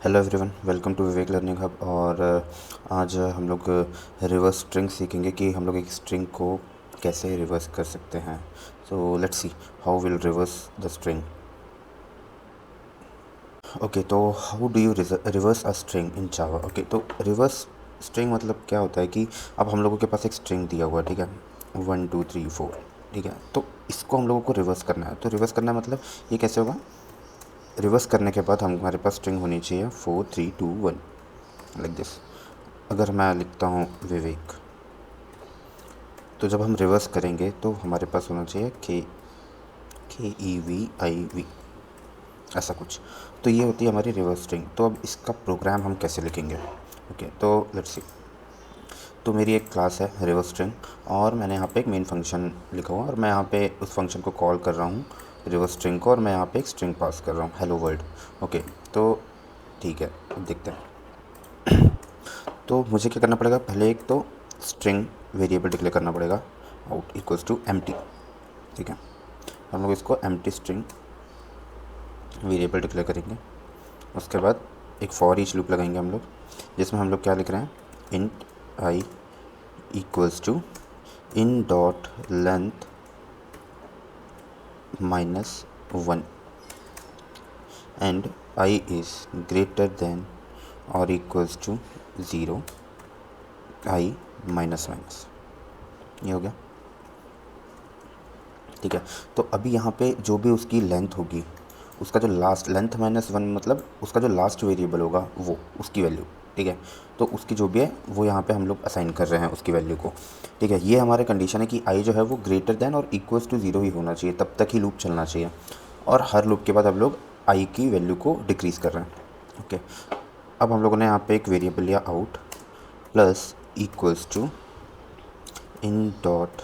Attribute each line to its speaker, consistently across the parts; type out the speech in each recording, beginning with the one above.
Speaker 1: Hello everyone, welcome to Vivek learning hub. और आज हम लोग रिवर्स स्ट्रिंग सीखेंगे कि हम लोग एक स्ट्रिंग को कैसे रिवर्स कर सकते हैं। So let's see how will reverse the string. Okay, तो how do you reverse a string in Java. Okay, तो रिवर्स स्ट्रिंग मतलब क्या होता है कि अब हम लोगों के पास एक स्ट्रिंग दिया हुआ है, ठीक है, 1 2 3 4, ठीक है। तो इसको हम लोगों को रिवर्स करना है। तो रिवर्स करना है मतलब ये कैसे होगा। रिवर्स करने के बाद हमारे पास स्ट्रिंग होनी चाहिए 4 3 2 1 लाइक दिस। अगर मैं लिखता हूँ विवेक, तो जब हम रिवर्स करेंगे तो हमारे पास होना चाहिए KEVIV, ऐसा कुछ। तो ये होती है हमारी रिवर्स स्ट्रिंग। तो अब इसका प्रोग्राम हम कैसे लिखेंगे। ओके, तो लेट्स सी। तो मेरी एक क्लास है रिवर्स स्ट्रिंग, और मैंने यहाँ पे एक मेन फंक्शन लिखा हुआ, और मैं यहाँ पे उस फंक्शन को कॉल कर रहा हूँ रिवर्स स्ट्रिंग को, और मैं यहाँ पे एक स्ट्रिंग पास कर रहा हूँ हेलो वर्ल्ड। ओके, तो ठीक है, अब देखते हैं। तो मुझे क्या करना पड़ेगा, पहले एक तो स्ट्रिंग वेरिएबल डिक्लेयर करना पड़ेगा, आउट इक्वल्स टू एम्प्टी, ठीक है। हम लोग इसको एम्प्टी स्ट्रिंग वेरिएबल डिक्लेयर करेंगे। उसके बाद एक फॉर ईच लूप लगाएंगे हम लोग, जिसमें हम लोग क्या लिख रहे हैं, int I equals to in dot length -1 and I is greater than और equals to 0 I minus minus. ये हो गया, ठीक है। तो अभी यहाँ पे जो भी उसकी लेंथ होगी, उसका जो लास्ट लेंथ -1 मतलब उसका जो लास्ट वेरिएबल होगा वो उसकी वैल्यू, ठीक है। तो उसकी जो भी है वो यहाँ पे हम लोग असाइन कर रहे हैं उसकी वैल्यू को, ठीक है। ये हमारे कंडीशन है कि आई जो है वो ग्रेटर देन और इक्वल्स टू 0 ही होना चाहिए, तब तक ही लूप चलना चाहिए। और हर लूप के बाद हम लोग आई की वैल्यू को डिक्रीज़ कर रहे हैं, ओके। अब हम लोगों ने यहाँ पे एक वेरिएबल लिया out plus equals to in dot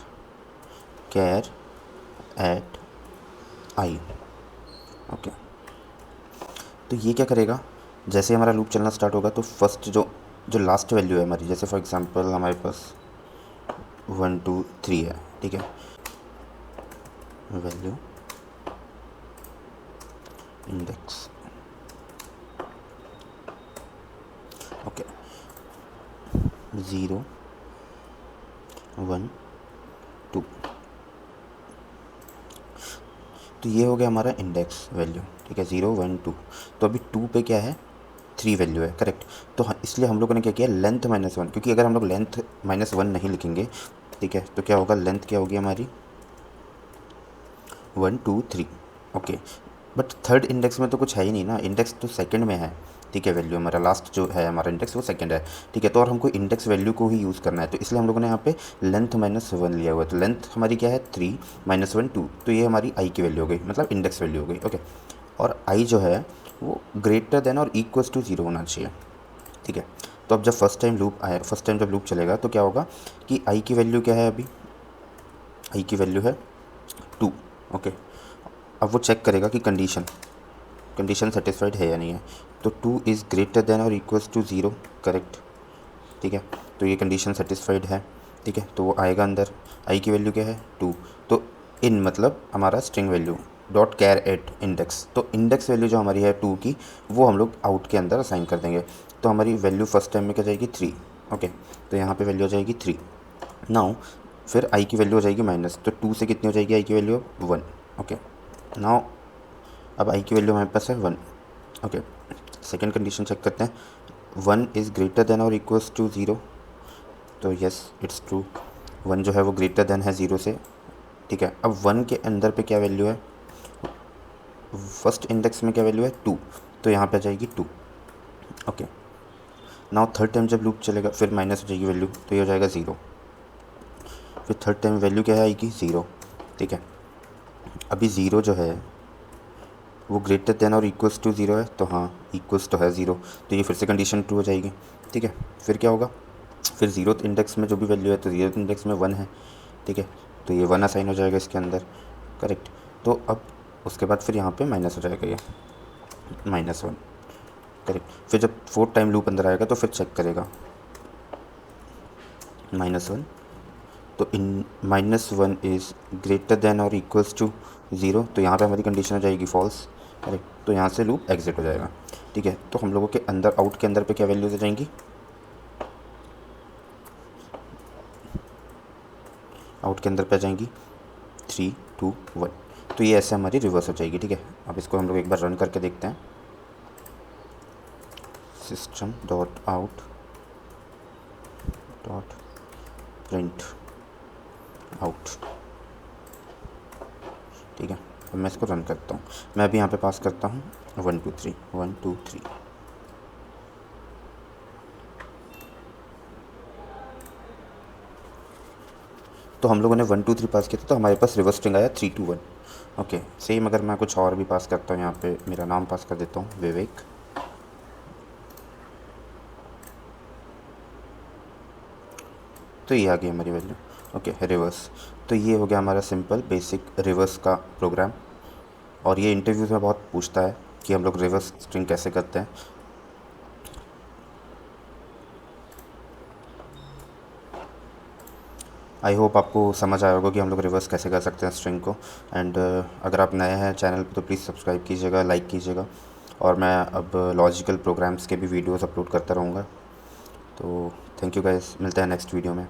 Speaker 1: char at I, okay. तो ये क्या करेगा, जैसे हमारा लूप चलना स्टार्ट होगा तो फर्स्ट जो जो लास्ट वैल्यू है हमारी, जैसे फॉर एग्जांपल हमारे पास 1 2 3 है, ठीक है, वैल्यू इंडेक्स, ओके, 0 1 2। तो ये हो गया हमारा इंडेक्स वैल्यू, ठीक है, 0 1 2। तो अभी 2 पे क्या है, 3 वैल्यू है, करेक्ट। तो इसलिए हम लोगों ने क्या किया, लेंथ -1, क्योंकि अगर हम लोग लेंथ -1 नहीं लिखेंगे, ठीक है, तो क्या होगा, लेंथ क्या होगी हमारी 1 2 3, ओके। बट थर्ड इंडेक्स में तो कुछ है ही नहीं ना, इंडेक्स तो सेकंड में है, ठीक है। वैल्यू हमारा लास्ट जो है हमारा इंडेक्स वो सेकंड है, ठीक है। तो और हमको इंडेक्स वैल्यू को ही यूज़ करना है, तो इसलिए हम लोगों ने यहाँ पे लेंथ -1 लिया हुआ है। तो लेंथ हमारी क्या है 3 -1 2, तो ये हमारी आई की वैल्यू हो गई, मतलब इंडेक्स वैल्यू हो गई, ओके। और आई जो है वो ग्रेटर देन और इक्वल्स टू 0 होना चाहिए, ठीक है। तो अब जब फर्स्ट टाइम जब लूप चलेगा तो क्या होगा कि आई की वैल्यू क्या है, अभी आई की वैल्यू है 2, ओके। अब वो चेक करेगा कि कंडीशन सेटिस्फाइड है या नहीं है। तो 2 इज़ ग्रेटर देन और इक्वल्स टू 0, करेक्ट, ठीक है। तो ये कंडीशन सेटिस्फाइड है, ठीक है। तो वो आएगा अंदर, आई की वैल्यू क्या है 2। तो इन मतलब हमारा string value dot char at index, तो इंडेक्स वैल्यू जो हमारी है 2 की, वो हम लोग आउट के अंदर असाइन कर देंगे। तो हमारी वैल्यू फर्स्ट टाइम में क्या जाएगी 3, ओके। तो यहाँ पे वैल्यू हो जाएगी 3। नाउ फिर आई की वैल्यू हो जाएगी माइनस, तो 2 से कितनी हो जाएगी आई की वैल्यू 1, ओके। नाउ अब आई की वैल्यू हमारे पास है 1, ओके। सेकेंड कंडीशन चेक करते हैं, 1 इज़ ग्रेटर देन और इक्वल्स टू 0, तो यस इट्स ट्रू, 1 जो है वो ग्रेटर देन है 0 से, ठीक है। अब 1 के अंदर पे क्या वैल्यू है, फर्स्ट इंडेक्स में क्या वैल्यू है 2, तो यहाँ पे आ जाएगी 2, ओके। नाउ थर्ड टाइम जब लूप चलेगा फिर माइनस हो जाएगी वैल्यू, तो ये हो जाएगा 0। फिर थर्ड टाइम वैल्यू क्या है आएगी 0, ठीक है। अभी 0 जो है वो ग्रेटर देन और इक्वल्स टू 0 है, तो हाँ इक्वल्स तो है 0, तो ये फिर से कंडीशन ट्रू हो जाएगी, ठीक है। फिर क्या होगा, फिर 0th इंडेक्स में जो भी वैल्यू है, तो 0th इंडेक्स में 1 है, ठीक है। तो ये 1 असाइन हो जाएगा इसके अंदर, करेक्ट। तो अब उसके बाद फिर यहाँ पे माइनस हो जाएगा ये -1, करेक्ट। फिर जब फोर्थ टाइम लूप अंदर आएगा तो फिर चेक करेगा -1, तो इन -1 इज़ ग्रेटर देन और इक्वल्स टू 0, तो यहाँ पे हमारी कंडीशन हो जाएगी फॉल्स, करेक्ट। तो यहाँ से लूप एग्जिट हो जाएगा। ठीक है, तो हम लोगों के अंदर आउट के अंदर पे क्या वैल्यूज़ आ जाएंगी, आउट के अंदर पे आ जाएंगी 3 2 1। तो ये ऐसे हमारी रिवर्स हो जाएगी। ठीक है, अब इसको हम लोग एक बार रन करके देखते हैं। System dot out dot print out. ठीक है, अब मैं इसको रन करता हूँ। मैं अभी यहाँ पे पास करता हूँ 1 2 3 1 2 3। तो हम लोगों ने 1 2 3 पास किया था, तो हमारे पास रिवर्स स्ट्रिंग आया 3 2 1। ओके, सेम अगर मैं कुछ और भी पास करता हूँ, यहाँ पे मेरा नाम पास कर देता हूँ विवेक, तो ये आ गई हमारी वैल्यू। Okay, reverse. तो ये हो गया हमारा सिंपल बेसिक रिवर्स का प्रोग्राम। और ये इंटरव्यूज़ में बहुत पूछता है कि हम लोग रिवर्स स्ट्रिंग कैसे करते हैं। आई होप आपको समझ आया होगा कि हम लोग रिवर्स कैसे कर सकते हैं स्ट्रिंग को। एंड अगर आप नए हैं चैनल पे तो प्लीज़ सब्सक्राइब कीजिएगा, लाइक कीजिएगा। और मैं अब लॉजिकल प्रोग्राम्स के भी वीडियोस अपलोड करता रहूँगा। तो थैंक यू गाइस, मिलते हैं नेक्स्ट वीडियो में।